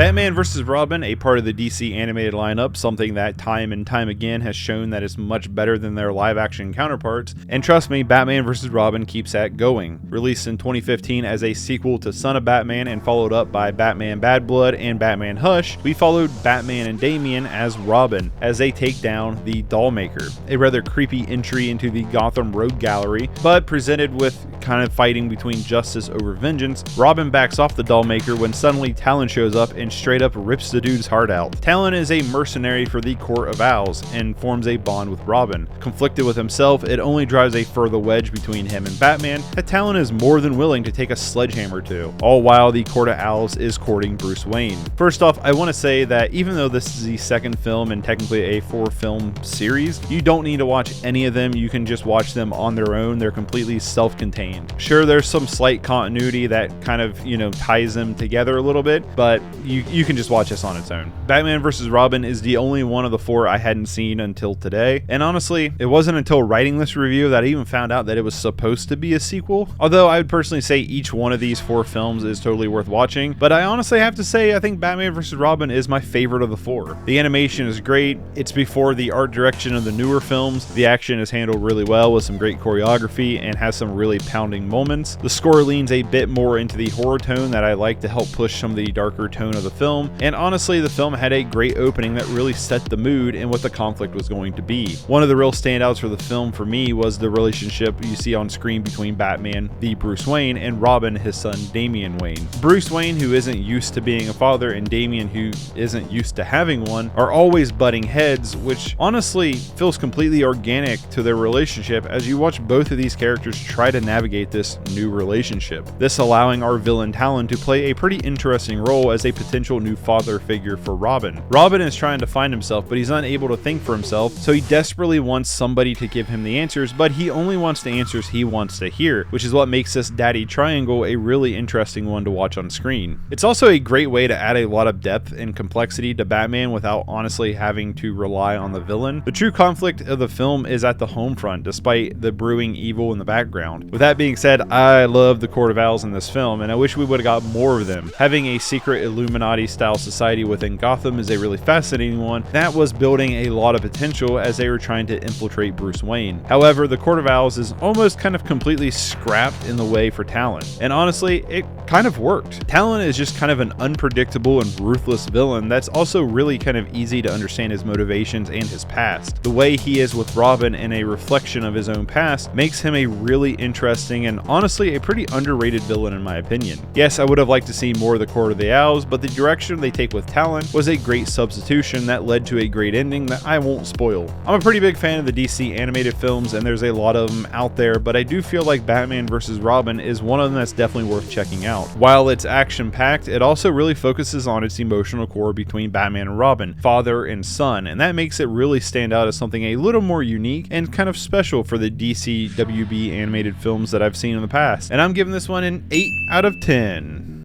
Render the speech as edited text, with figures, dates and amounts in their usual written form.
Batman vs. Robin, a part of the DC animated lineup, something that time and time again has shown that is much better than their live-action counterparts, and trust me, Batman vs. Robin keeps that going. Released in 2015 as a sequel to Son of Batman and followed up by Batman Bad Blood and Batman Hush, we followed Batman and Damian as Robin as they take down the Dollmaker, a rather creepy entry into the Gotham Rogue Gallery, but presented with kind of fighting between justice over vengeance. Robin backs off the Dollmaker when suddenly Talon shows up and straight up rips the dude's heart out. Talon is a mercenary for the Court of Owls and forms a bond with Robin. Conflicted with himself, it only drives a further wedge between him and Batman that Talon is more than willing to take a sledgehammer to, all while the Court of Owls is courting Bruce Wayne. First off, I want to say that even though this is the second film and technically a 4-film series, you don't need to watch any of them. You can just watch them on their own. They're completely self-contained. Sure, there's some slight continuity that kind of, ties them together a little bit, but you can just watch this on its own. Batman vs. Robin is the only one of the 4 I hadn't seen until today, and honestly, it wasn't until writing this review that I even found out that it was supposed to be a sequel, although I would personally say each one of these 4 films is totally worth watching, but I honestly have to say I think Batman vs. Robin is my favorite of the 4. The animation is great, it's before the art direction of the newer films, the action is handled really well with some great choreography and has some really pounding moments. The score leans a bit more into the horror tone that I like to help push some of the darker tone of the film, and honestly the film had a great opening that really set the mood and what the conflict was going to be. One of the real standouts for the film for me was the relationship you see on screen between Batman, the Bruce Wayne, and Robin, his son Damian Wayne. Bruce Wayne, who isn't used to being a father, and Damian, who isn't used to having one, are always butting heads, which honestly feels completely organic to their relationship as you watch both of these characters try to navigate this new relationship. This allowing our villain Talon to play a pretty interesting role as a potential new father figure for Robin. Robin is trying to find himself, but he's unable to think for himself, so he desperately wants somebody to give him the answers, but he only wants the answers he wants to hear, which is what makes this daddy triangle a really interesting one to watch on screen. It's also a great way to add a lot of depth and complexity to Batman without honestly having to rely on the villain. The true conflict of the film is at the home front, despite the brewing evil in the background. With that being said, I love the Court of Owls in this film, and I wish we would have got more of them. Having a secret Illuminati-style society within Gotham is a really fascinating one that was building a lot of potential as they were trying to infiltrate Bruce Wayne. However, the Court of Owls is almost kind of completely scrapped in the way for Talon, and honestly, it kind of worked. Talon is just kind of an unpredictable and ruthless villain that's also really kind of easy to understand his motivations and his past. The way he is with Robin and a reflection of his own past makes him a really interesting and honestly a pretty underrated villain in my opinion. Yes, I would have liked to see more of the Court of the Owls, but the direction they take with Talon was a great substitution that led to a great ending that I won't spoil. I'm a pretty big fan of the DC animated films, and there's a lot of them out there, but I do feel like Batman vs. Robin is one of them that's definitely worth checking out. While it's action-packed, it also really focuses on its emotional core between Batman and Robin, father and son, and that makes it really stand out as something a little more unique and kind of special for the DC WB animated films that I've seen in the past. And I'm giving this one an 8 out of 10.